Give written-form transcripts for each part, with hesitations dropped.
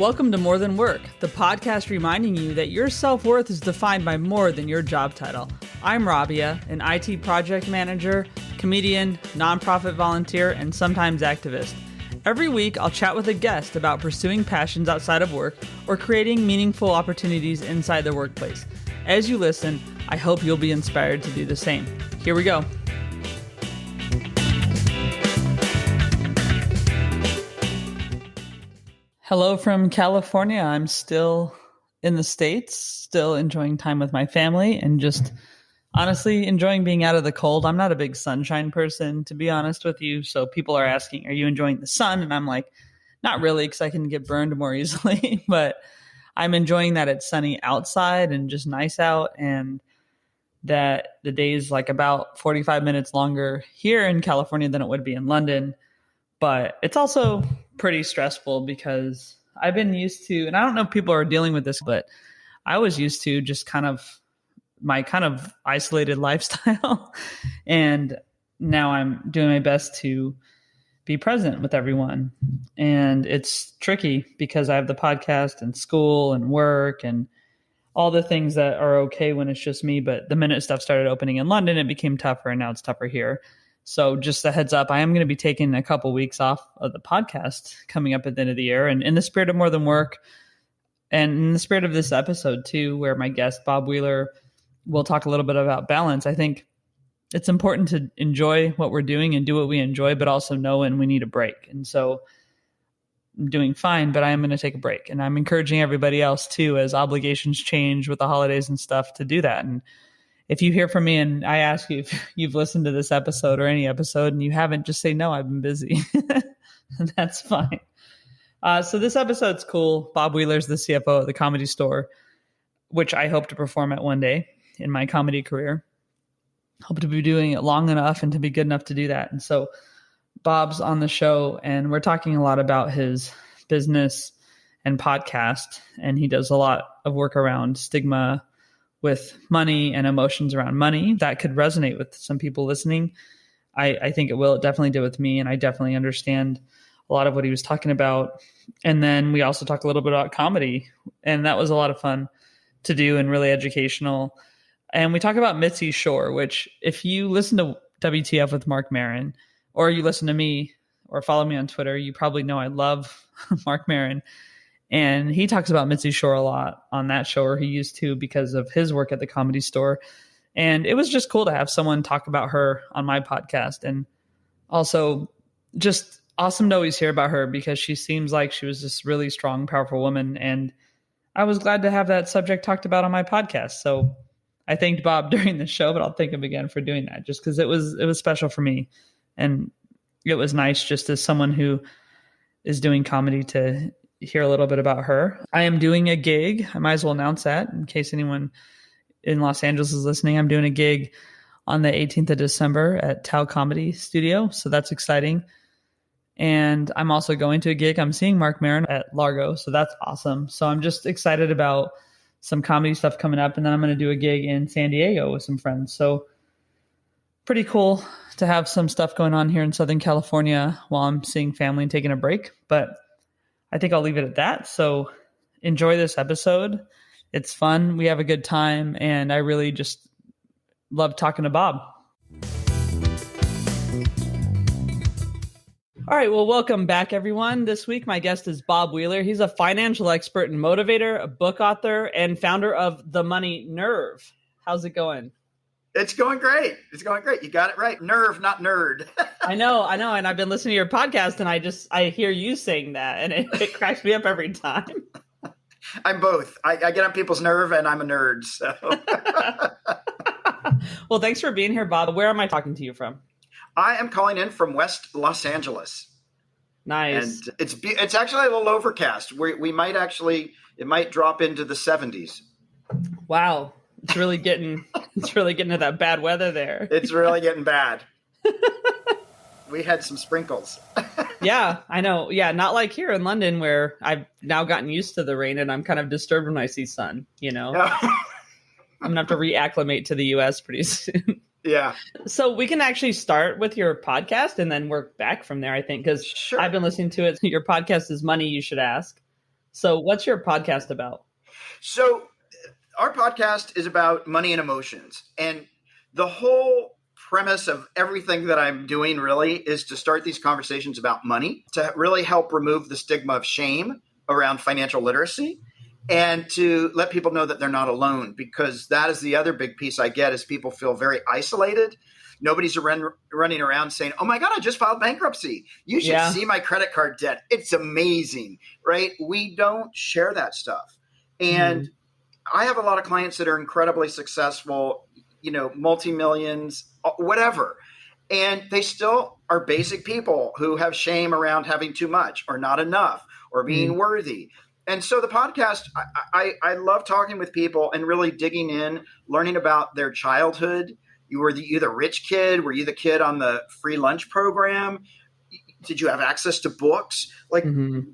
Welcome to More Than Work, the podcast reminding you that your self-worth is defined by more than your job title. I'm Rabia, an IT project manager, comedian, nonprofit volunteer, and sometimes activist. Every week, I'll chat with a guest about pursuing passions outside of work or creating meaningful opportunities inside the workplace. As you listen, I hope you'll be inspired to do the same. Here we go. Hello from California. I'm still in the States, still enjoying time with my family and just honestly enjoying being out of the cold. I'm not a big sunshine person, to be honest with you. So people are asking, are you enjoying the sun? And I'm like, not really, because I can get burned more easily. But I'm enjoying that it's sunny outside and just nice out, and that the day is like about 45 minutes longer here in California than it would be in London. But it's also pretty stressful because I've been used to, and I don't know if people are dealing with this, but I was used to just my isolated lifestyle. And now I'm doing my best to be present with everyone. And it's tricky because I have the podcast and school and work and all the things that are okay when it's just me. But the minute stuff started opening in London, it became tougher, and now it's tougher here. So just a heads up, I am going to be taking a couple weeks off of the podcast coming up at the end of the year. And in the spirit of More Than Work, and in the spirit of this episode too, where my guest, Bob Wheeler, will talk a little bit about balance, I think it's important to enjoy what we're doing and do what we enjoy, but also know when we need a break. And so I'm doing fine, but I am going to take a break. And I'm encouraging everybody else too, as obligations change with the holidays and stuff, to do that. And if you hear from me and I ask you if you've listened to this episode or any episode and you haven't, just say, no, I've been busy. That's fine. So this episode's cool. Bob Wheeler's the CFO of the Comedy Store, which I hope to perform at one day in my comedy career. Hope to be doing it long enough and to be good enough to do that. And so Bob's on the show, and we're talking a lot about his business and podcast. And he does a lot of work around stigma with money and emotions around money. That could resonate with some people listening. I think it will. It definitely did with me, and I definitely understand a lot of what he was talking about. And then we also talk a little bit about comedy, and that was a lot of fun to do and really educational. And we talk about Mitzi Shore, which if you listen to WTF with Mark Maron, or you listen to me or follow me on Twitter, you probably know I love Mark Maron. And he talks about Mitzi Shore a lot on that show, or he used to, because of his work at the Comedy Store. And it was just cool to have someone talk about her on my podcast. And also just awesome to always hear about her, because she seems like she was this really strong, powerful woman. And I was glad to have that subject talked about on my podcast. So I thanked Bob during the show, but I'll thank him again for doing that, just because it was special for me. And it was nice, just as someone who is doing comedy, to hear a little bit about her. I am doing a gig. I might as well announce that in case anyone in Los Angeles is listening. I'm doing a gig on the 18th of December at Tao Comedy Studio. So that's exciting. And I'm also going to a gig. I'm seeing Mark Maron at Largo. So that's awesome. So I'm just excited about some comedy stuff coming up. And then I'm going to do a gig in San Diego with some friends. So pretty cool to have some stuff going on here in Southern California while I'm seeing family and taking a break. But I think I'll leave it at that. So enjoy this episode. It's fun. We have a good time. And I really just love talking to Bob. All right. Well, welcome back, everyone. This week, my guest is Bob Wheeler. He's a financial expert and motivator, a book author, and founder of The Money Nerve. How's it going? It's going great. It's going great. You got it right. Nerve, not nerd. I know. And I've been listening to your podcast, and I hear you saying that, and it cracks me up every time. I'm both. I get on people's nerve, and I'm a nerd. So, well, thanks for being here, Bob. Where am I talking to you from? I am calling in from West Los Angeles. Nice. And it's actually a little overcast. We might actually, it might drop into the 70s. Wow. It's really getting to that bad weather there. It's really getting bad. We had some sprinkles. Yeah, I know. Yeah, not like here in London, where I've now gotten used to the rain and I'm kind of disturbed when I see sun, you know? I'm going to have to reacclimate to the US pretty soon. Yeah. So we can actually start with your podcast and then work back from there, I think, because Sure. I've been listening to it. Your podcast is Money You Should Ask. So what's your podcast about? So our podcast is about money and emotions. And the whole premise of everything that I'm doing really is to start these conversations about money, to really help remove the stigma of shame around financial literacy, and to let people know that they're not alone, because that is the other big piece I get is people feel very isolated. Nobody's running around saying, oh my God, I just filed bankruptcy. You should see my credit card debt. It's amazing, right? We don't share that stuff. And I have a lot of clients that are incredibly successful, multi-millions, whatever. And they still are basic people who have shame around having too much or not enough or being worthy. And so the podcast, I love talking with people and really digging in, learning about their childhood. You the rich kid? Were you the kid on the free lunch program? Did you have access to books? Like,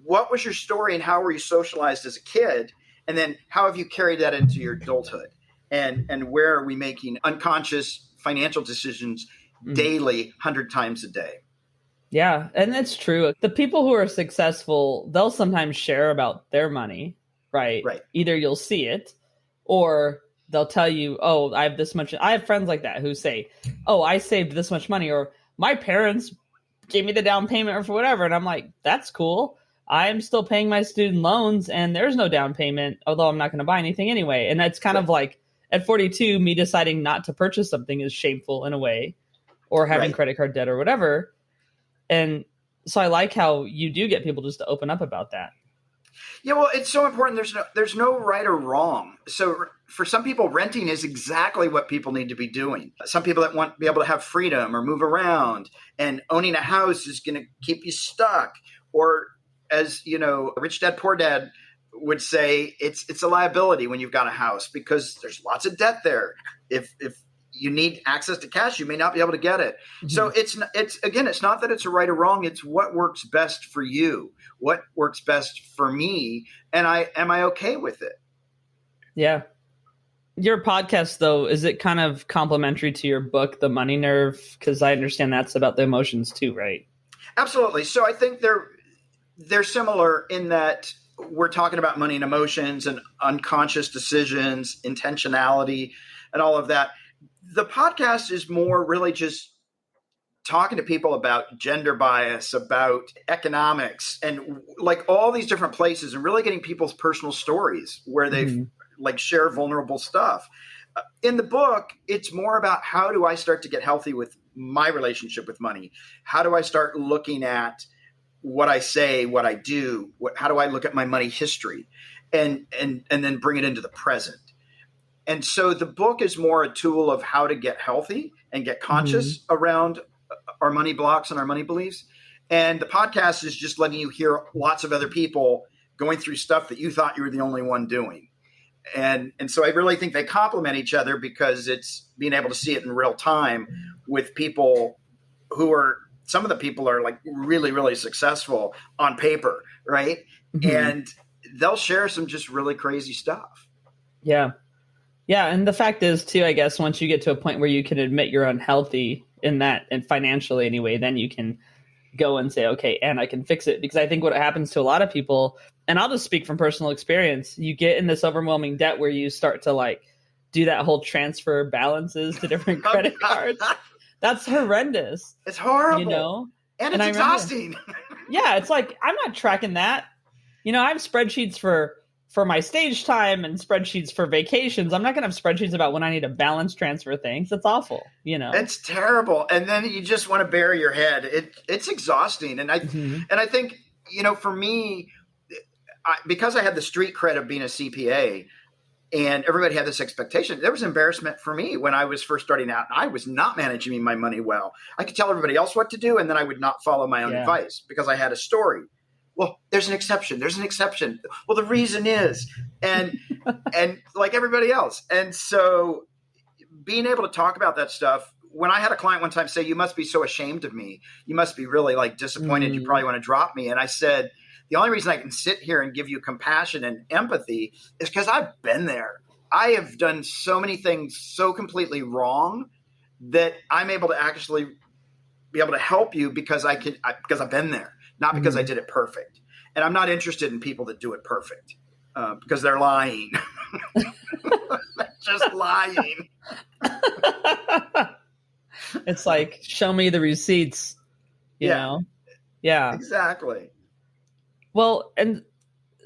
what was your story and how were you socialized as a kid? And then how have you carried that into your adulthood? And where are we making unconscious financial decisions daily, 100 times a day? Yeah, and that's true. The people who are successful, they'll sometimes share about their money, right? Right. Either you'll see it or they'll tell you, oh, I have this much. I have friends like that who say, oh, I saved this much money, or my parents gave me the down payment or for whatever. And I'm like, that's cool. I'm still paying my student loans and there's no down payment, although I'm not going to buy anything anyway. And that's kind of like at 42, me deciding not to purchase something is shameful in a way, or having credit card debt or whatever. And so I like how you do get people just to open up about that. Yeah, well, it's so important. There's no right or wrong. So for some people, renting is exactly what people need to be doing. Some people that want to be able to have freedom or move around, and owning a house is going to keep you stuck. Or as Rich Dad Poor Dad would say, it's a liability when you've got a house because there's lots of debt there. If you need access to cash, you may not be able to get it. So it's not that it's a right or wrong. It's what works best for you, what works best for me. And am I okay with it? Yeah. Your podcast, though, is it kind of complementary to your book, The Money Nerve? Because I understand that's about the emotions too, right? Absolutely. So I think they're similar in that we're talking about money and emotions and unconscious decisions, intentionality, and all of that. The podcast is more really just talking to people about gender bias, about economics, and like all these different places, and really getting people's personal stories where they've share vulnerable stuff. In the book, it's more about how do I start to get healthy with my relationship with money? How do I start looking at what I say, what I do? How do I look at my money history and then bring it into the present? And so the book is more a tool of how to get healthy and get conscious around our money blocks and our money beliefs. And the podcast is just letting you hear lots of other people going through stuff that you thought you were the only one doing. And so I really think they complement each other because it's being able to see it in real time with people some of the people are like really, really successful on paper, right? And they'll share some just really crazy stuff. Yeah. Yeah, and the fact is, too, I guess, once you get to a point where you can admit you're unhealthy in that, and financially anyway, then you can go and say, okay, and I can fix it. Because I think what happens to a lot of people, and I'll just speak from personal experience, you get in this overwhelming debt where you start to do that whole transfer balances to different credit cards. That's horrendous. It's horrible. And it's exhausting. Yeah, it's like, I'm not tracking that. I have spreadsheets for my stage time and spreadsheets for vacations. I'm not going to have spreadsheets about when I need to balance transfer things. It's awful, It's terrible. And then you just want to bury your head. It's exhausting. And I think, for me, because I had the street cred of being a CPA and everybody had this expectation, there was embarrassment for me when I was first starting out. I was not managing my money well. I could tell everybody else what to do, and then I would not follow my own advice because I had a story. Well, there's an exception. Well, the reason is, and like everybody else. And so being able to talk about that stuff, when I had a client one time say, you must be so ashamed of me. You must be really disappointed. You probably want to drop me. And I said, the only reason I can sit here and give you compassion and empathy is because I've been there. I have done so many things so completely wrong that I'm able to actually be able to help you because I've been there. Not because I did it perfect. And I'm not interested in people that do it perfect because they're lying. They're just lying. It's like, show me the receipts, you know? Yeah. Exactly. Well, and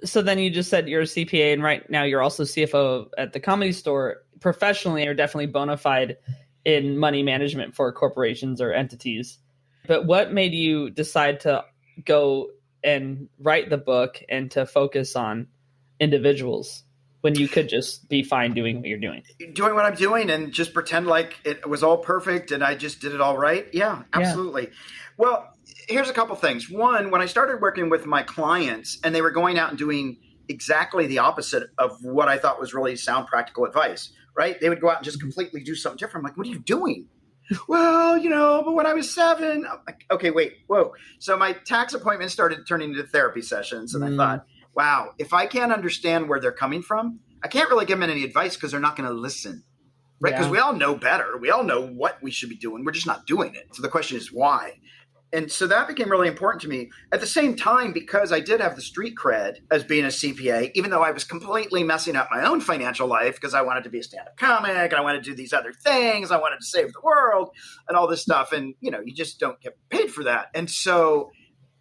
so then you just said you're a CPA, and right now you're also CFO at the Comedy Store. Professionally, you're definitely bona fide in money management for corporations or entities. But what made you decide to go and write the book and to focus on individuals when you could just be fine doing what you're doing? Doing what I'm doing and just pretend like it was all perfect and I just did it all right. Yeah, absolutely. Yeah. Well, here's a couple things. One, when I started working with my clients and they were going out and doing exactly the opposite of what I thought was really sound practical advice, right? They would go out and just completely do something different. I'm like, what are you doing? Well, but when I was 7, I'm like, okay, wait, whoa. So my tax appointments started turning into therapy sessions. And I thought, wow, if I can't understand where they're coming from, I can't really give them any advice because they're not going to listen, right? Because we all know better. We all know what we should be doing. We're just not doing it. So the question is why? And so that became really important to me. At the same time, because I did have the street cred as being a CPA, even though I was completely messing up my own financial life because I wanted to be a stand-up comic and I wanted to do these other things. I wanted to save the world and all this stuff. And, you just don't get paid for that. And so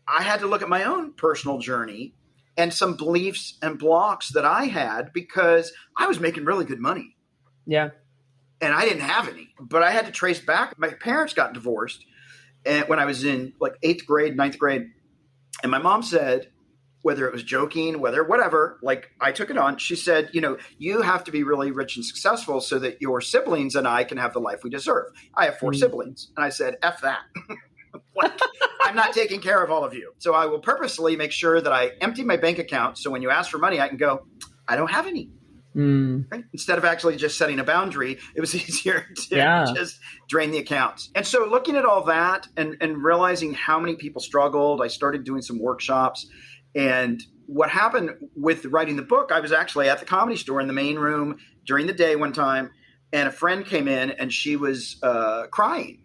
I had to look at my own personal journey and some beliefs and blocks that I had because I was making really good money. Yeah. And I didn't have any. But I had to trace back. My parents got divorced. And when I was in like 8th grade, 9th grade, and my mom said, whether it was joking, whatever, like I took it on. She said, you have to be really rich and successful so that your siblings and I can have the life we deserve. I have 4 siblings. And I said, F that. Like, I'm not taking care of all of you. So I will purposely make sure that I empty my bank account. So when you ask for money, I can go, I don't have any. Right? Instead of actually just setting a boundary, it was easier to just drain the accounts. And so looking at all that and realizing how many people struggled, I started doing some workshops. And what happened with writing the book, I was actually at the Comedy Store in the main room during the day one time, and a friend came in and she was crying.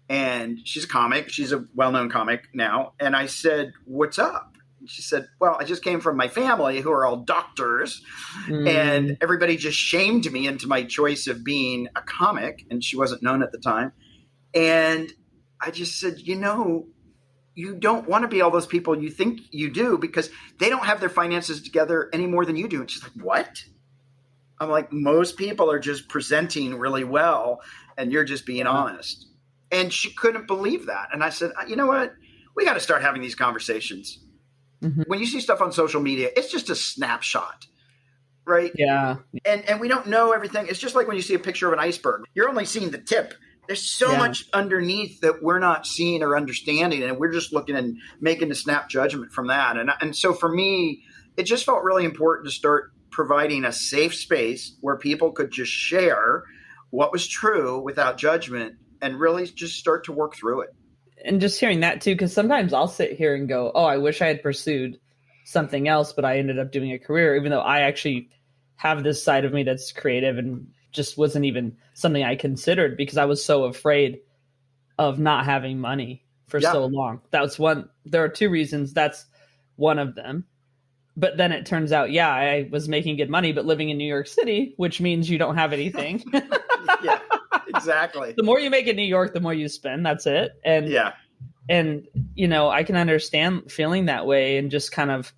And she's a comic. She's a well-known comic now. And I said, what's up? She said, well, I just came from my family who are all doctors and everybody just shamed me into my choice of being a comic. And she wasn't known at the time. And I just said, you don't want to be all those people you think you do because they don't have their finances together any more than you do. And she's like, what? I'm like, most people are just presenting really well and you're just being honest. And she couldn't believe that. And I said, you know what? We got to start having these conversations. When you see stuff on social media, it's just a snapshot, right? Yeah. And we don't know everything. It's just like when you see a picture of an iceberg, you're only seeing the tip. There's so much underneath that we're not seeing or understanding. And we're just looking and making a snap judgment from that. And so for me, it just felt really important to start providing a safe space where people could just share what was true without judgment and really just start to work through it. And just hearing that too, because sometimes I'll sit here and go, oh, I wish I had pursued something else, but I ended up doing a career, even though I actually have this side of me that's creative and just wasn't even something I considered because I was so afraid of not having money for so long. That was one. There are 2 reasons. That's one of them. But then it turns out, I was making good money, but living in New York City, which means you don't have anything. Yeah. Exactly. The more you make in New York, the more you spend. That's it. And I can understand feeling that way and just kind of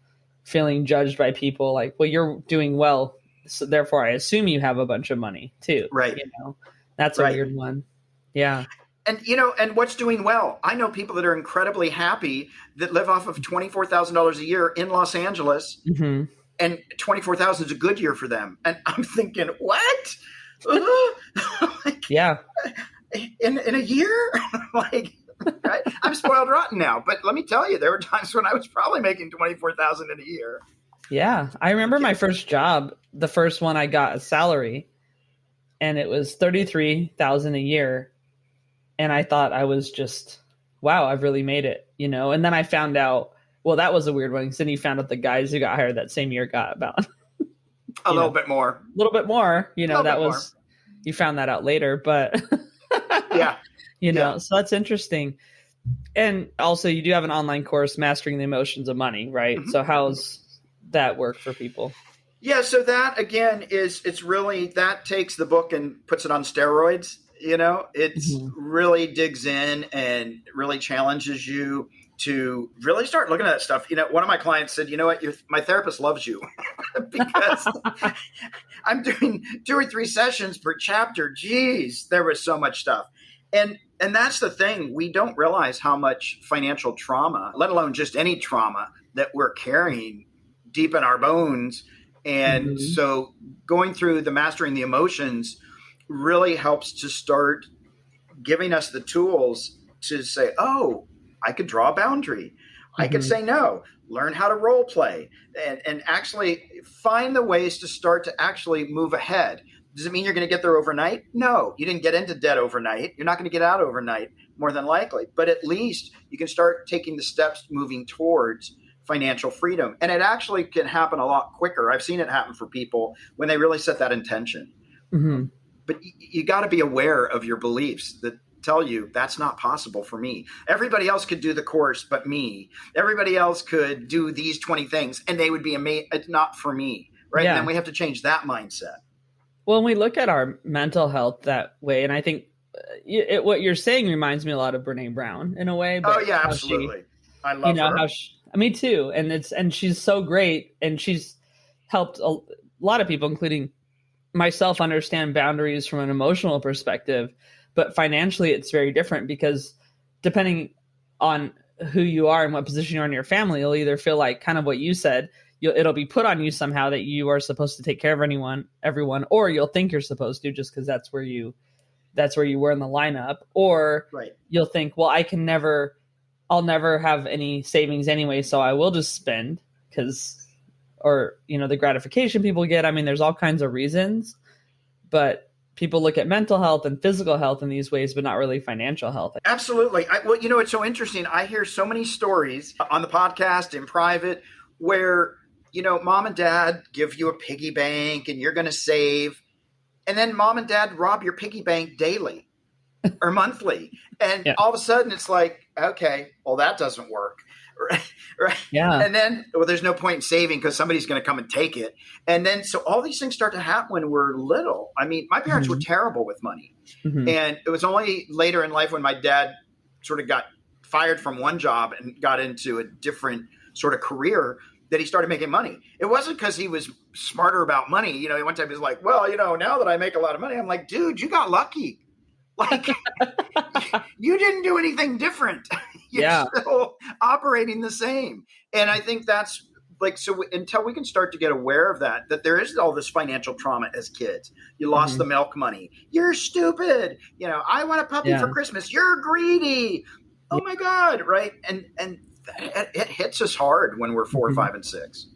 feeling judged by people like, well, you're doing well, so therefore I assume you have a bunch of money too. Right. That's a weird one. Yeah. And and what's doing well? I know people that are incredibly happy that live off of $24,000 a year in Los Angeles, and $24,000 is a good year for them. And I'm thinking, what? In a year? I'm spoiled rotten now. But let me tell you, there were times when I was probably making $24,000 in a year. Yeah, I remember my first job. The first one I got a salary, and it was $33,000 a year, and I thought I was just, wow, I've really made it, And then I found out, well, that was a weird one. Because then you found out the guys who got hired that same year got about a little bit more. You found that out later, but so that's interesting. And also, you do have an online course, Mastering the Emotions of Money, right? Mm-hmm. So how's that work for people? Yeah, so that again it's really that takes the book and puts it on steroids. It's really digs in and really challenges you to really start looking at that stuff. One of my clients said, "You know what? My therapist loves you because I'm doing 2 or 3 sessions per chapter. Geez, there was so much stuff." And that's the thing. We don't realize how much financial trauma, let alone just any trauma, that we're carrying deep in our bones. And so going through the Mastering the Emotions really helps to start giving us the tools to say, oh, I could draw a boundary. I could say no, learn how to role play, and actually find the ways to start to actually move ahead. Does it mean you're going to get there overnight? No, you didn't get into debt overnight. You're not going to get out overnight, more than likely. But at least you can start taking the steps moving towards financial freedom. And it actually can happen a lot quicker. I've seen it happen for people when they really set that intention. But you got to be aware of your beliefs that tell you that's not possible for me. Everybody else could do the course, but me. Everybody else could do these 20 things and they would be amazing. It's not for me, right? Yeah. And then we have to change that mindset. Well, when we look at our mental health that way, and I think what you're saying reminds me a lot of Brene Brown in a way. But oh yeah, absolutely. I love her. How me too. And she's so great. And she's helped a lot of people, including myself, understand boundaries from an emotional perspective. But financially, it's very different because depending on who you are and what position you're in your family, you'll either feel like kind of what you said, it'll be put on you somehow that you are supposed to take care of everyone, or you'll think you're supposed to just because that's where you were in the lineup, or you'll think, well, I'll never have any savings anyway, so I will just spend or the gratification people get. I mean, there's all kinds of reasons, but people look at mental health and physical health in these ways, but not really financial health. Absolutely. It's so interesting. I hear so many stories on the podcast in private where, mom and dad give you a piggy bank and you're going to save. And then mom and dad rob your piggy bank daily or monthly. And all of a sudden it's like, okay, well, that doesn't work. Right. Yeah. And then, there's no point in saving because somebody's going to come and take it. And then, so all these things start to happen when we're little. I mean, my parents were terrible with money. And it was only later in life when my dad sort of got fired from one job and got into a different sort of career that he started making money. It wasn't because he was smarter about money. One time he was like, well, now that I make a lot of money, I'm like, dude, you got lucky. Like, you didn't do anything different. You're still operating the same. And I think that's until we can start to get aware of that there is all this financial trauma as kids. You lost the milk money. You're stupid. I want a puppy for Christmas. You're greedy. Oh my God. Right. And it hits us hard when we're 4, 5, and 6.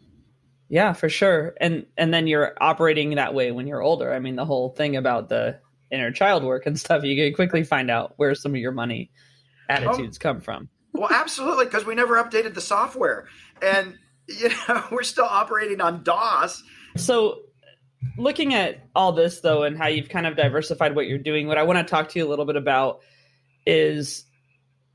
Yeah, for sure. And then you're operating that way when you're older. I mean, the whole thing about the inner child work and stuff, you can quickly find out where some of your money attitudes come from. Well, absolutely, because we never updated the software. And, we're still operating on DOS. So looking at all this, though, and how you've kind of diversified what you're doing, what I want to talk to you a little bit about is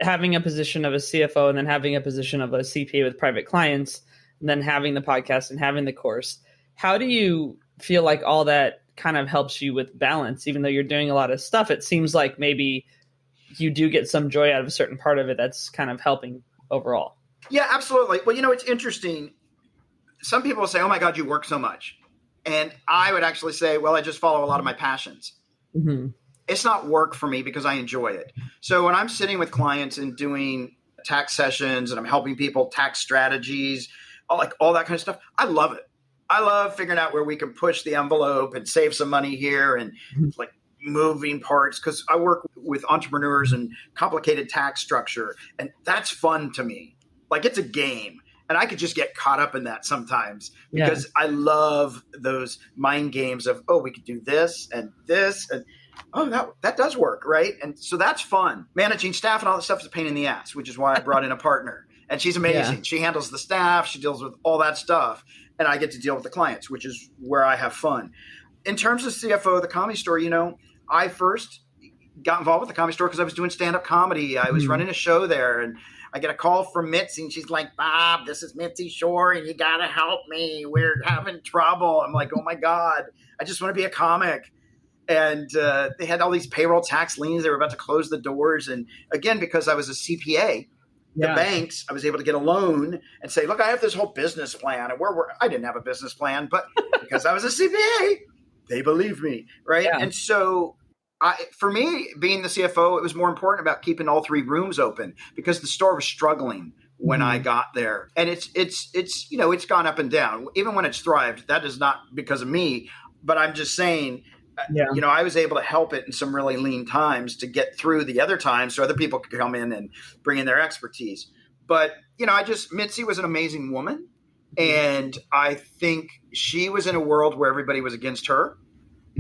having a position of a CFO and then having a position of a CPA with private clients, and then having the podcast and having the course. How do you feel like all that kind of helps you with balance? Even though you're doing a lot of stuff, it seems like maybe you do get some joy out of a certain part of it that's kind of helping overall. Yeah, absolutely. Well, it's interesting. Some people will say, oh my God, you work so much. And I would actually say, well, I just follow a lot of my passions. It's not work for me because I enjoy it. So when I'm sitting with clients and doing tax sessions and I'm helping people tax strategies, like all that kind of stuff, I love it. I love figuring out where we can push the envelope and save some money here and like moving parts, because I work with entrepreneurs and complicated tax structure, and that's fun to me. Like, it's a game, and I could just get caught up in that sometimes because I love those mind games of, oh, we could do this and oh, that does work, right? And so that's fun. Managing staff and all that stuff is a pain in the ass, which is why I brought in a partner. And she's amazing. Yeah. She handles the staff. She deals with all that stuff. And I get to deal with the clients, which is where I have fun. In terms of CFO of the Comedy Store, I first got involved with the Comedy Store because I was doing stand-up comedy. I was running a show there, and I get a call from Mitzi, and she's like, Bob, this is Mitzi Shore, and you got to help me. We're having trouble. I'm like, oh, my God. I just want to be a comic. And they had all these payroll tax liens. They were about to close the doors. And again, because I was a CPA, the banks, I was able to get a loan and say, look, I have this whole business plan. And I didn't have a business plan, but because I was a CPA, they believed me, right? Yeah. And so for me, being the CFO, it was more important about keeping all 3 rooms open because the store was struggling when I got there. And it's gone up and down. Even when it's thrived, that is not because of me, but I'm just saying, I was able to help it in some really lean times to get through the other times so other people could come in and bring in their expertise. But, Mitzi was an amazing woman. And I think she was in a world where everybody was against her.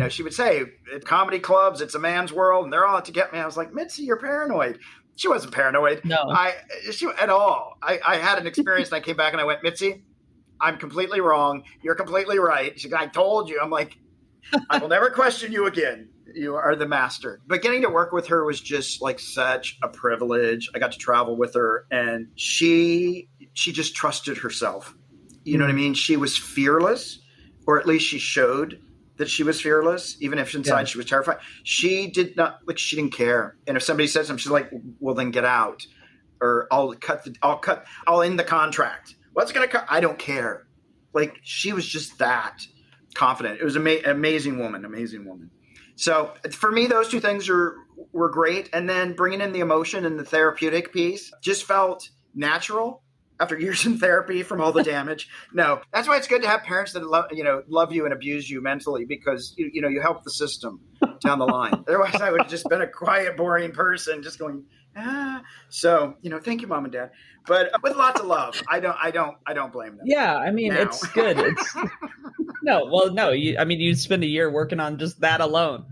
She would say, at comedy clubs, it's a man's world, and they're all out to get me. I was like, Mitzi, you're paranoid. She wasn't paranoid. No. At all. I had an experience, and I came back, and I went, Mitzi, I'm completely wrong. You're completely right. She's like, I told you. I'm like, I will never question you again. You are the master. But getting to work with her was just like such a privilege. I got to travel with her, and she just trusted herself. You know what I mean? She was fearless, or at least she showed that she was fearless, even if inside she was terrified. She did not, she didn't care. And if somebody said something, she's like, well, then get out, or I'll end the contract. What's going to cut? I don't care. She was just that confident. It was an amazing woman. So for me, those 2 things were great. And then bringing in the emotion and the therapeutic piece just felt natural after years in therapy from all the damage. No, that's why it's good to have parents that love you and abuse you mentally, because you help the system down the line. Otherwise, I would have just been a quiet, boring person just going, So, thank you, Mom and Dad, but with lots of love. I don't blame them. Yeah, I mean, now. It's good. You spend a year working on just that alone.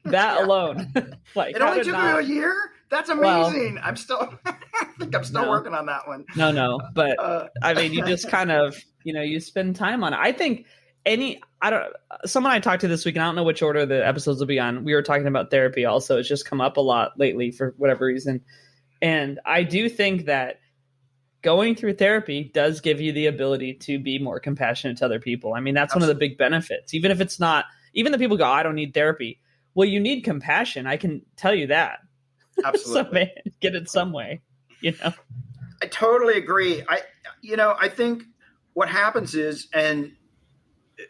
Alone. It only took me a year. That's amazing. Well, I think I'm still working on that one. No, but you just kind of, you spend time on it. I think someone I talked to this week, and I don't know which order the episodes will be on. We were talking about therapy also. It's just come up a lot lately for whatever reason. And I do think that going through therapy does give you the ability to be more compassionate to other people. I mean, that's Absolutely. One of the big benefits. Even if it's not, even the people go, I don't need therapy. Well, you need compassion. I can tell you that. Absolutely. So man, get it some way, I totally agree. I think what happens is, and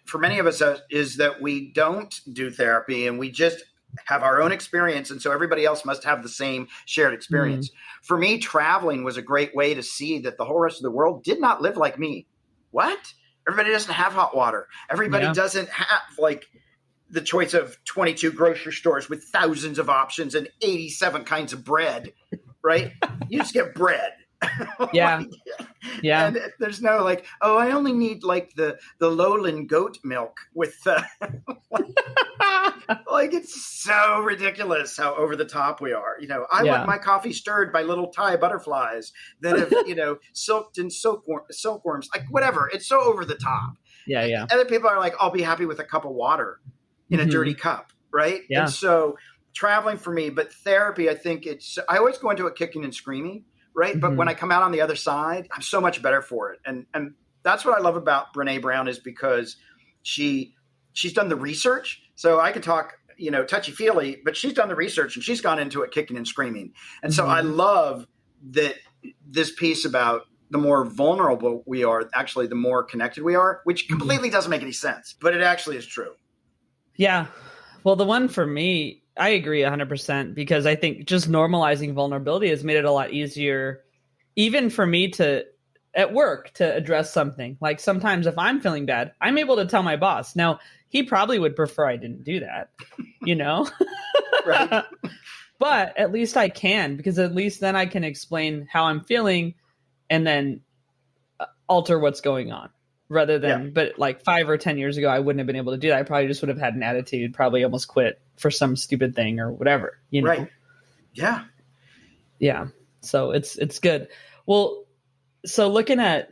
for many of us is that we don't do therapy and we just have our own experience. And so everybody else must have the same shared experience. For me, traveling was a great way to see that the whole rest of the world did not live like me. What? Everybody doesn't have hot water. Everybody doesn't have the choice of 22 grocery stores with thousands of options and 87 kinds of bread, right? You just get bread. Yeah. And there's no I only need the lowland goat milk with it's so ridiculous how over the top we are. I want my coffee stirred by little Thai butterflies that have silked in silkworms, whatever. It's so over the top. Yeah. Other people are like, I'll be happy with a cup of water in a dirty cup, right? Yeah. And so traveling for me, but therapy, I think I always go into it kicking and screaming, right? Mm-hmm. But when I come out on the other side, I'm so much better for it. And that's what I love about Brene Brown, is because she's done the research. So I can talk, touchy-feely, but she's done the research and she's gone into it kicking and screaming. And so I love that this piece about the more vulnerable we are, actually the more connected we are, which completely doesn't make any sense, but it actually is true. Yeah. Well, the one for me, I agree 100%, because I think just normalizing vulnerability has made it a lot easier, even for me at work, to address something. Like sometimes if I'm feeling bad, I'm able to tell my boss. Now, he probably would prefer I didn't do that, Right. But at least I can, because at least then I can explain how I'm feeling and then alter what's going on. Rather than, but 5 or 10 years ago, I wouldn't have been able to do that. I probably just would have had an attitude, probably almost quit for some stupid thing or whatever, Right. Yeah. Yeah. So it's good. Well, so looking at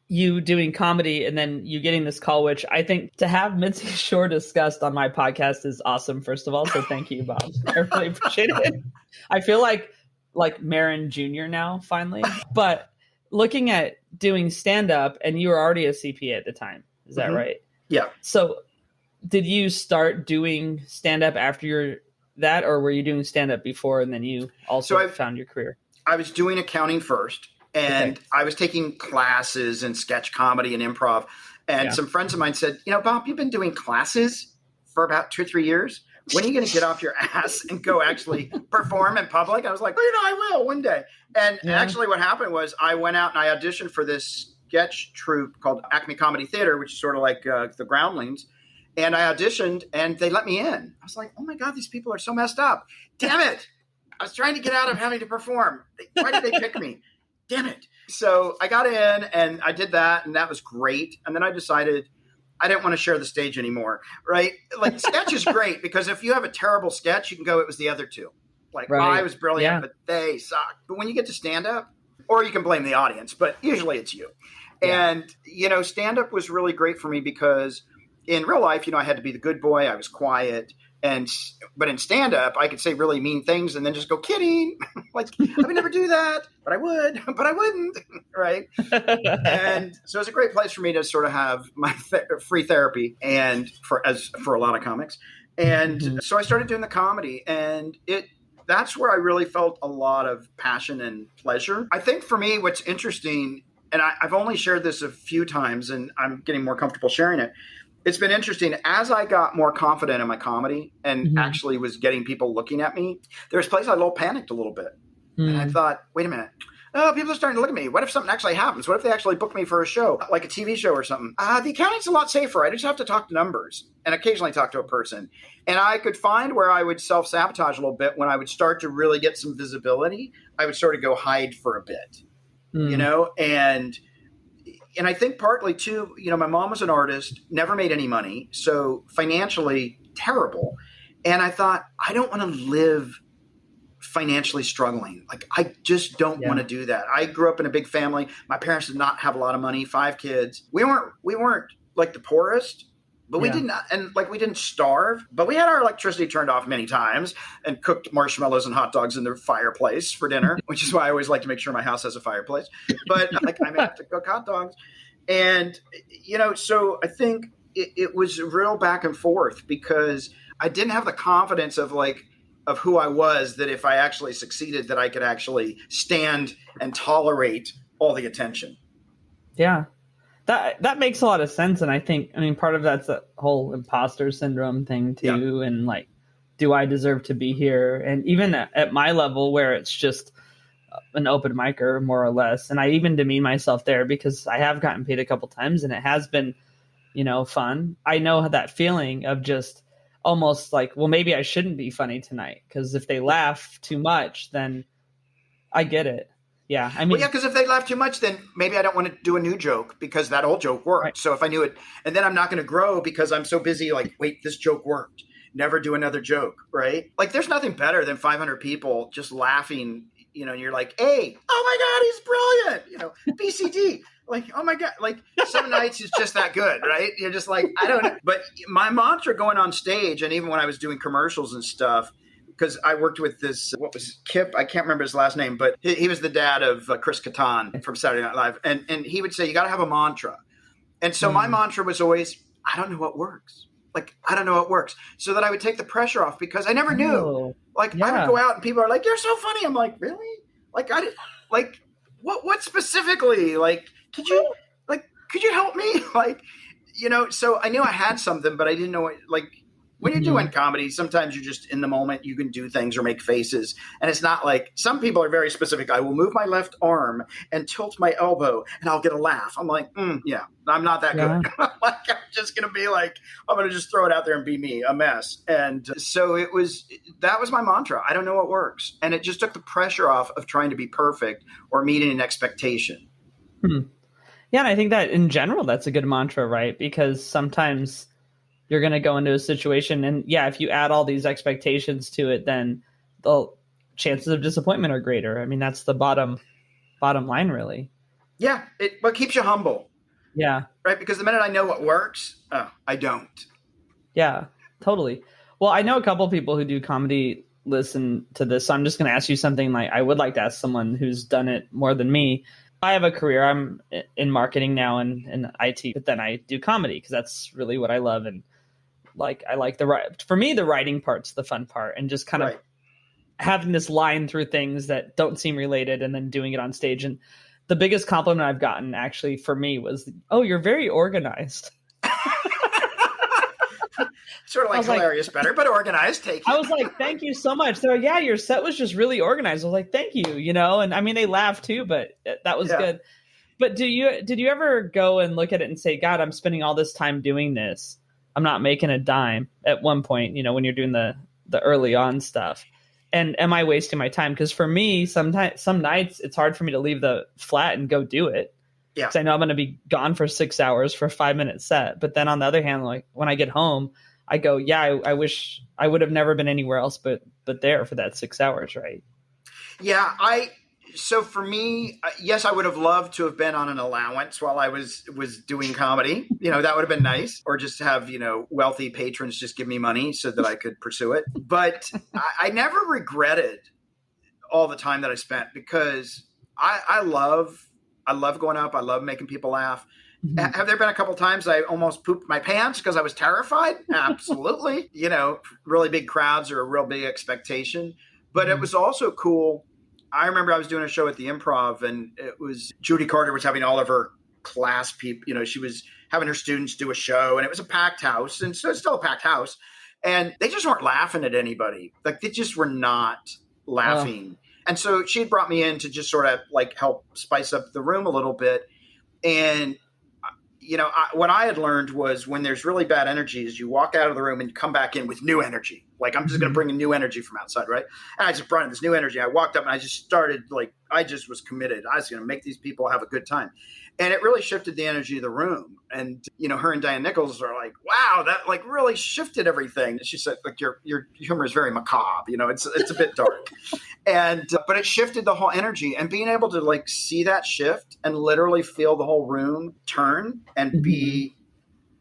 you doing comedy and then you getting this call, which I think to have Mitzi Shore discussed on my podcast is awesome, first of all. So thank you, Bob. I really appreciate it. I feel like Marin Jr. now, finally. But looking at doing stand-up, and you were already a CPA at the time. Is that right? Yeah. So did you start doing stand-up after that, or were you doing stand-up before and then you also found your career? I was doing accounting first. And I was taking classes in sketch comedy and improv. And some friends of mine said, Bob, you've been doing classes for about 2 or 3 years. When are you going to get off your ass and go actually perform in public? I was like, I will one day. And actually what happened was I went out and I auditioned for this sketch troupe called Acme Comedy Theater, which is sort of like the Groundlings. And I auditioned and they let me in. I was like, oh my God, these people are so messed up. Damn it. I was trying to get out of having to perform. Why did they pick me? Damn it. So I got in and I did that and that was great. And then I decided I didn't want to share the stage anymore, right? Like sketch is great because if you have a terrible sketch, you can go, it was the other two. Like, I was brilliant, but they suck. But when you get to stand up, or you can blame the audience, but usually it's you. Yeah. And, stand up was really great for me because in real life, I had to be the good boy. I was quiet. But in stand up, I could say really mean things and then just go kidding. Like I would never do that, but I would, but I wouldn't. Right. And so it's a great place for me to sort of have my free therapy and for a lot of comics. And so I started doing the comedy and that's where I really felt a lot of passion and pleasure. I think for me, what's interesting, and I've only shared this a few times and I'm getting more comfortable sharing it. It's been interesting as I got more confident in my comedy and actually was getting people looking at me. There's places I panicked a little bit. And I thought, wait a minute. Oh, people are starting to look at me. What if something actually happens? What if they actually book me for a show, like a TV show or something? The accounting's a lot safer. I just have to talk to numbers and occasionally talk to a person. And I could find where I would self-sabotage a little bit when I would start to really get some visibility. I would sort of go hide for a bit, And I think partly too, my mom was an artist, never made any money. So financially terrible. And I thought, I don't want to live financially struggling. Like, I just don't want to do that. I grew up in a big family. My parents did not have a lot of money, 5 kids. We weren't like the poorest, but we didn't starve, but we had our electricity turned off many times and cooked marshmallows and hot dogs in the fireplace for dinner, which is why I always like to make sure my house has a fireplace. But I may have to cook hot dogs. And, so I think it was real back and forth because I didn't have the confidence of who I was, that if I actually succeeded, that I could actually stand and tolerate all the attention. Yeah. That makes a lot of sense. And I think, part of that's the whole imposter syndrome thing too. Yeah. And do I deserve to be here? And even at my level where it's just an open micer more or less. And I even demean myself there because I have gotten paid a couple times and it has been, fun. I know that feeling of just almost like, well, maybe I shouldn't be funny tonight because if they laugh too much, then I get it. Yeah. Because if they laugh too much, then maybe I don't want to do a new joke because that old joke worked. Right. So if I knew it, and then I'm not going to grow because I'm so busy, wait, this joke worked. Never do another joke. Right. There's nothing better than 500 people just laughing, and you're like, hey, oh my God, he's brilliant. BCD. Oh my God, Some Nights is just that good. Right. You're just I don't know. But my mantra going on stage, and even when I was doing commercials and stuff, because I worked with this, Kip? I can't remember his last name, but he was the dad of Chris Kattan from Saturday Night Live. And he would say, you got to have a mantra. And so my mantra was always, I don't know what works. I don't know what works. So that I would take the pressure off because I never knew. I would go out and people are like, you're so funny. I'm like, really? What specifically? Could you help me? So I knew I had something, but I didn't know what, when you're doing comedy, sometimes you're just in the moment, you can do things or make faces. And it's not some people are very specific. I will move my left arm and tilt my elbow and I'll get a laugh. I'm like, yeah, I'm not that good. I'm just going to be I'm going to just throw it out there and be me, a mess. And so that was my mantra. I don't know what works. And it just took the pressure off of trying to be perfect or meeting an expectation. Yeah. And I think that in general, that's a good mantra, right? Because sometimes you're going to go into a situation and if you add all these expectations to it, then the chances of disappointment are greater. That's the bottom line, really. Yeah. But keeps you humble. Yeah. right? Because the minute I know what works, I don't. Yeah, totally. Well, I know a couple people who do comedy listen to this, so I'm just going to ask you something like I would like to ask someone who's done it more than me. I have a career. I'm in marketing now and in IT, but then I do comedy because that's really what I love. And like, I like for me, the writing part's the fun part, and just kind of Right. having this line through things that don't seem related and then doing it on stage. And the biggest compliment I've gotten actually for me was, "Oh, you're very organized." Sort of like hilarious, better, but organized. Take it. I was like, "Thank you so much." They're like, "Yeah, your set was just really organized." I was like, "Thank you," And I mean, they laughed too, but that was good. But did you ever go and look at it and say, "God, I'm spending all this time doing this. I'm not making a dime." At one point, when you're doing the early on stuff, and am I wasting my time? Because for me, some nights it's hard for me to leave the flat and go do it. Yeah. Because I know I'm going to be gone for 6 hours for a 5-minute set. But then on the other hand, like when I get home, I go, yeah, I wish I would have never been anywhere else but there for that 6 hours, right? Yeah, so for me, yes, I would have loved to have been on an allowance while I was doing comedy. That would have been nice. Or just have, wealthy patrons just give me money so that I could pursue it. But I never regretted all the time that I spent, because I love going up. I love making people laugh. Mm-hmm. Have there been a couple of times I almost pooped my pants because I was terrified? Absolutely. Really big crowds are a real big expectation. But it was also cool. I remember I was doing a show at the Improv, and it was Judy Carter was having all of her class people. She was having her students do a show, and it was a packed house. And so it's still a packed house. And they just weren't laughing at anybody. Like, they just were not laughing. And so she had brought me in to just sort of like help spice up the room a little bit. And what I had learned was, when there's really bad energy, is you walk out of the room and you come back in with new energy. Like, I'm just going to bring in new energy from outside, right? And I just brought in this new energy. I walked up and I just started, I just was committed. I was going to make these people have a good time. And it really shifted the energy of the room. And, her and Diane Nichols are like, wow, that really shifted everything. She said, your humor is very macabre. It's a bit dark. But it shifted the whole energy, and being able to see that shift and literally feel the whole room turn and be,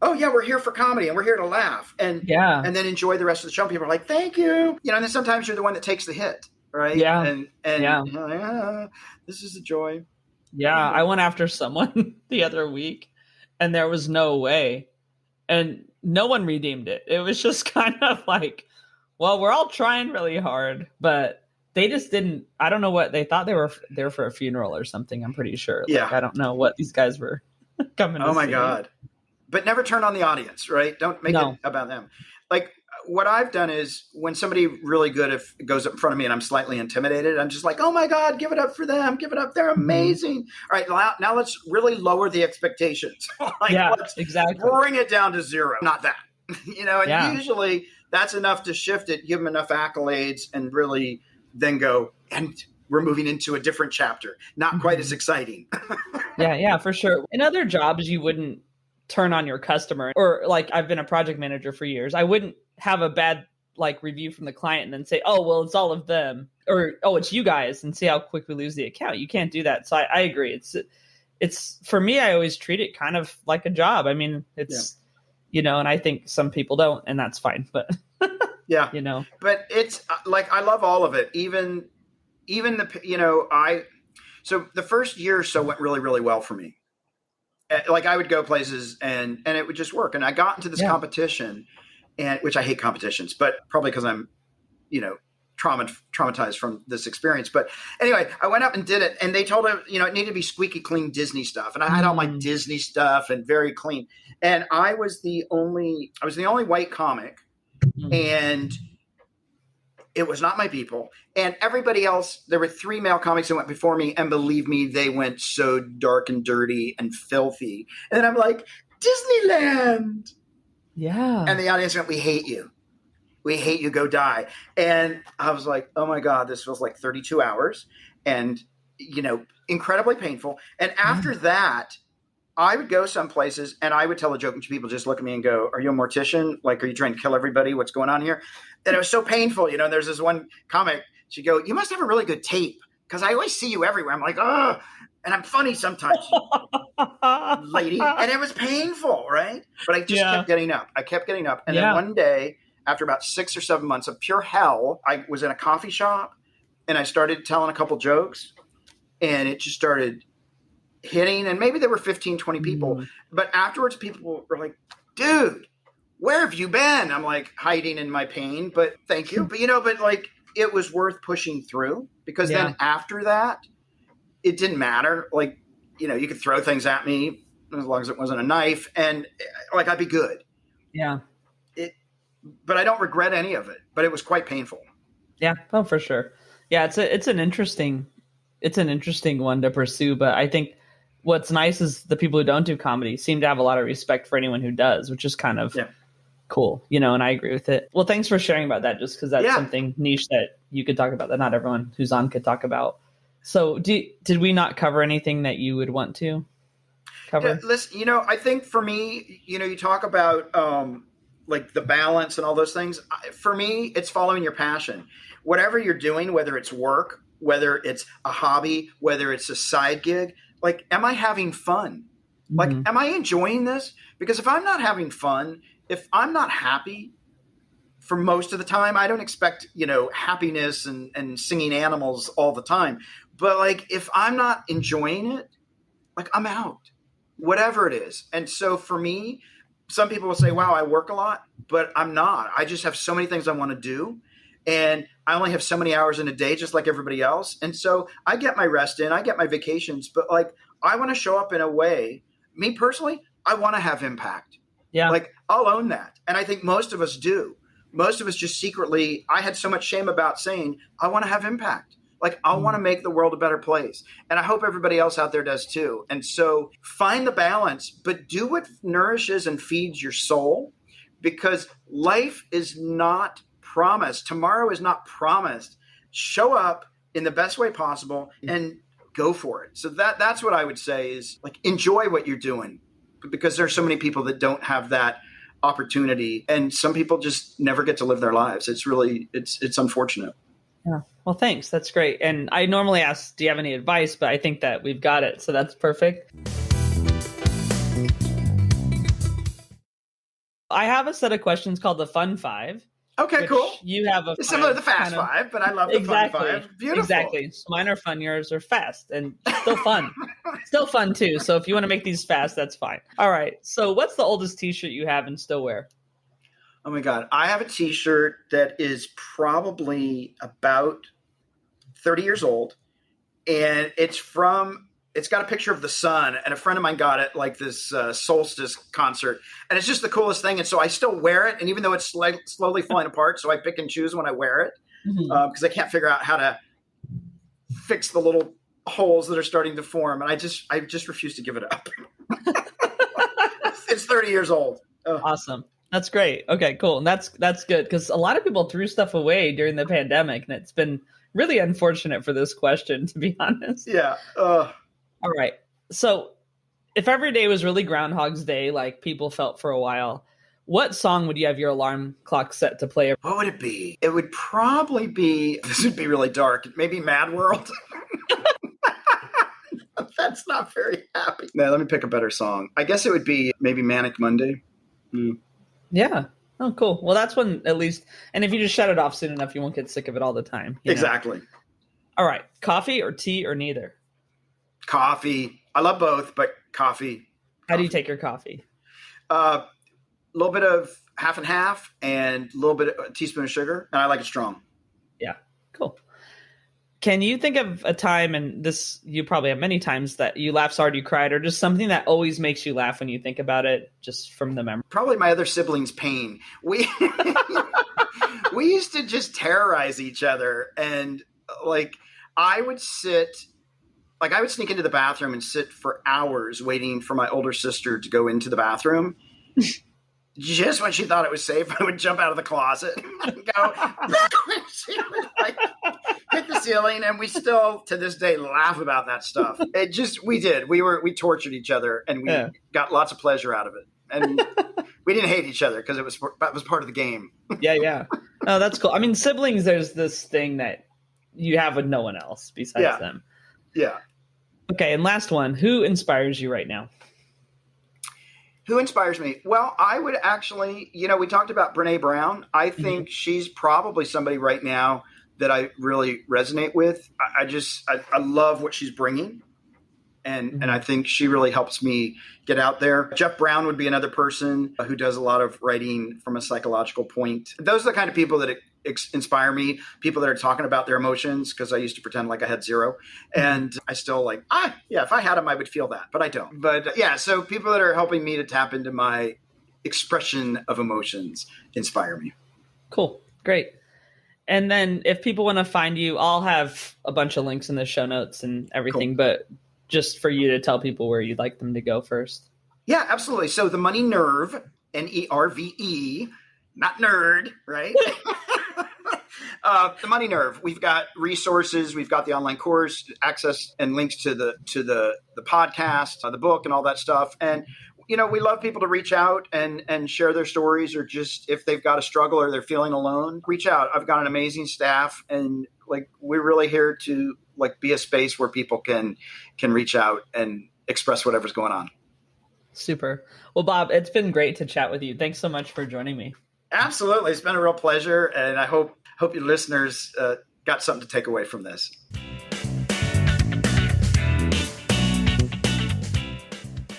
oh yeah, we're here for comedy and we're here to laugh. And then enjoy the rest of the show. People are like, thank you. And then sometimes you're the one that takes the hit. Right. Yeah. And this is a joy. Yeah, I went after someone the other week, and there was no way, and no one redeemed it. It was just kind of like, well, we're all trying really hard, but they just didn't. I don't know what they thought. They were there for a funeral or something. I'm pretty sure. Yeah, I don't know what these guys were coming. Oh my God! But never turn on the audience, right? Don't make it about them. What I've done is, when somebody really good goes up in front of me and I'm slightly intimidated, I'm just like, oh my God, give it up for them. Give it up. They're amazing. Mm-hmm. All right. Now let's really lower the expectations. Let's exactly bring it down to zero. Not that, and usually that's enough to shift it, give them enough accolades, and really then go, and we're moving into a different chapter. Not quite as exciting. Yeah, for sure. In other jobs, you wouldn't turn on your customer, or I've been a project manager for years. I wouldn't have a bad review from the client and then say, oh, well, it's all of them, or, oh, it's you guys, and see how quick we lose the account. You can't do that. So I agree. It's for me, I always treat it kind of like a job. I mean, it's, and I think some people don't, and that's fine, but yeah, but it's I love all of it. Even so the first year or so went really, really well for me. I would go places and it would just work. And I got into this competition, which I hate competitions, but probably because I'm, traumatized from this experience. But anyway, I went up and did it, and they told him, it needed to be squeaky clean Disney stuff. And I had all my Disney stuff and very clean. And I was the only white comic, and it was not my people. And everybody else, there were 3 male comics that went before me, and believe me, they went so dark and dirty and filthy. And then I'm like, Disneyland. Yeah. And the audience went, we hate you. We hate you. Go die. And I was like, oh my God, this feels like 32 hours and, incredibly painful. And after that, I would go some places and I would tell a joke, and people just look at me and go, are you a mortician? Are you trying to kill everybody? What's going on here? And it was so painful. There's this one comic. She'd go, you must have a really good tape, because I always see you everywhere. I'm like, oh, and I'm funny sometimes, lady. And it was painful, right? But I just kept getting up. I kept getting up. And then one day, after about 6 or 7 months of pure hell, I was in a coffee shop and I started telling a couple jokes, and it just started hitting. And maybe there were 15, 20 people. But afterwards, people were like, dude, where have you been? I'm like hiding in my pain, but thank you. But, but like it was worth pushing through, because then after that, it didn't matter. Like, you could throw things at me as long as it wasn't a knife, and like I'd be good. Yeah. But I don't regret any of it, but it was quite painful. Yeah. Oh, for sure. Yeah. It's an interesting one to pursue, but I think what's nice is the people who don't do comedy seem to have a lot of respect for anyone who does, which is kind of cool, and I agree with it. Well, thanks for sharing about that, just because that's something niche that you could talk about that not everyone who's on could talk about. So did we not cover anything that you would want to cover? Yeah, listen, I think for me, you talk about like the balance and all those things. For me, it's following your passion. Whatever you're doing, whether it's work, whether it's a hobby, whether it's a side gig, like, am I having fun? Like, am I enjoying this? Because if I'm not having fun, if I'm not happy for most of the time, I don't expect, happiness and singing animals all the time. But like, if I'm not enjoying it, like, I'm out, whatever it is. And so for me, some people will say, wow, I work a lot, but I'm not. I just have so many things I want to do. And I only have so many hours in a day, just like everybody else. And so I get my rest in, I get my vacations, but like, I want to show up in a way, me personally, I want to have impact. Yeah. Like, I'll own that. And I think most of us do. Most of us just secretly, I had so much shame about saying, I want to have impact. Like, I want to make the world a better place. And I hope everybody else out there does too. And so find the balance, but do what nourishes and feeds your soul, because life is not promised. Tomorrow is not promised. Show up in the best way possible and go for it. So that's what I would say is, like, enjoy what you're doing, because there's so many people that don't have that opportunity, and some people just never get to live their lives. It's really, it's unfortunate. Yeah. Well, thanks. That's great. And I normally ask, do you have any advice? But I think that we've got it. So that's perfect. I have a set of questions called the Fun Five. Okay, cool. You have it's similar to the Fast Five, but I love the Fun Five. Beautiful. Exactly. So mine are fun. Yours are fast and still fun. Still fun too. So if you want to make these fast, that's fine. All right. So what's the oldest t-shirt you have and still wear? Oh my God. I have a t-shirt that is probably about 30 years old, and it's got a picture of the sun, and a friend of mine got it like this solstice concert, and it's just the coolest thing. And so I still wear it. And even though it's slowly falling apart, so I pick and choose when I wear it, because I can't figure out how to fix the little holes that are starting to form. And I just refuse to give it up. It's 30 years old. Oh. Awesome. That's great. Okay, cool. And that's good, because a lot of people threw stuff away during the pandemic, and it's been really unfortunate for this question, to be honest. Yeah. All right. So if every day was really Groundhog's Day, like people felt for a while, what song would you have your alarm clock set to play? What would it be? It would probably be, this would be really dark, maybe Mad World. That's not very happy. No, let me pick a better song. I guess it would be maybe Manic Monday. Yeah. Oh, cool. Well, that's one at least. And if you just shut it off soon enough, you won't get sick of it all the time. Exactly. All right. Coffee or tea or neither? Coffee. I love both, but coffee. How do you take your coffee? A little bit of half and half, and a little bit of a teaspoon of sugar, and I like it strong. Yeah. Cool. Can you think of a time, and this you probably have many times, that you laughed so hard you cried, or just something that always makes you laugh when you think about it, just from the memory? Probably my other siblings' pain. We used to just terrorize each other, and I would sneak into the bathroom and sit for hours waiting for my older sister to go into the bathroom. Just when she thought it was safe, I would jump out of the closet and go, she would hit the ceiling, and we still to this day laugh about that stuff. We tortured each other, and we got lots of pleasure out of it. And we didn't hate each other because that was part of the game. Yeah. Oh, that's cool. I mean, siblings, there's this thing that you have with no one else besides them. Yeah. Okay, and last one. Who inspires you right now? Who inspires me? Well, I would actually, we talked about Brene Brown. I think she's probably somebody right now that I really resonate with. I love what she's bringing. And I think she really helps me get out there. Jeff Brown would be another person who does a lot of writing from a psychological point. Those are the kind of people that inspire me, people that are talking about their emotions, because I used to pretend like I had zero. And I still if I had them, I would feel that, but I don't. But so people that are helping me to tap into my expression of emotions inspire me. Cool. Great. And then if people want to find you, I'll have a bunch of links in the show notes and everything, cool. But just for you to tell people where you'd like them to go first. Yeah, absolutely. So the Money Nerve, Nerve, not nerd, right? The Money Nerve. We've got resources. We've got the online course, access and links to the podcast, the book, and all that stuff. And we love people to reach out and share their stories, or just if they've got a struggle or they're feeling alone, reach out. I've got an amazing staff, and we're really here to be a space where people can reach out and express whatever's going on. Super. Well, Bob, it's been great to chat with you. Thanks so much for joining me. Absolutely. It's been a real pleasure. And I hope your listeners got something to take away from this.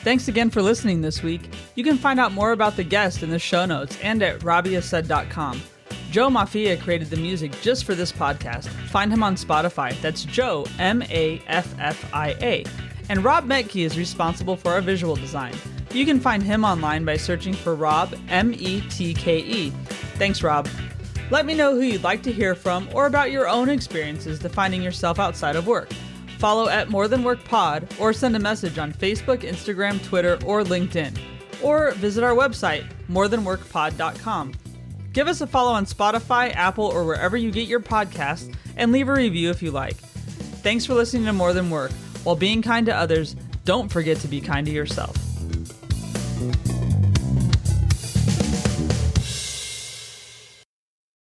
Thanks again for listening this week. You can find out more about the guest in the show notes and at RobbieHassaid.com. Joe Maffia created the music just for this podcast. Find him on Spotify. That's Joe, Maffia. And Rob Metke is responsible for our visual design. You can find him online by searching for Rob, Metke. Thanks, Rob. Let me know who you'd like to hear from or about your own experiences defining yourself outside of work. Follow at More Than Work Pod, or send a message on Facebook, Instagram, Twitter, or LinkedIn. Or visit our website, morethanworkpod.com. Give us a follow on Spotify, Apple, or wherever you get your podcasts, and leave a review if you like. Thanks for listening to More Than Work. While being kind to others, don't forget to be kind to yourself.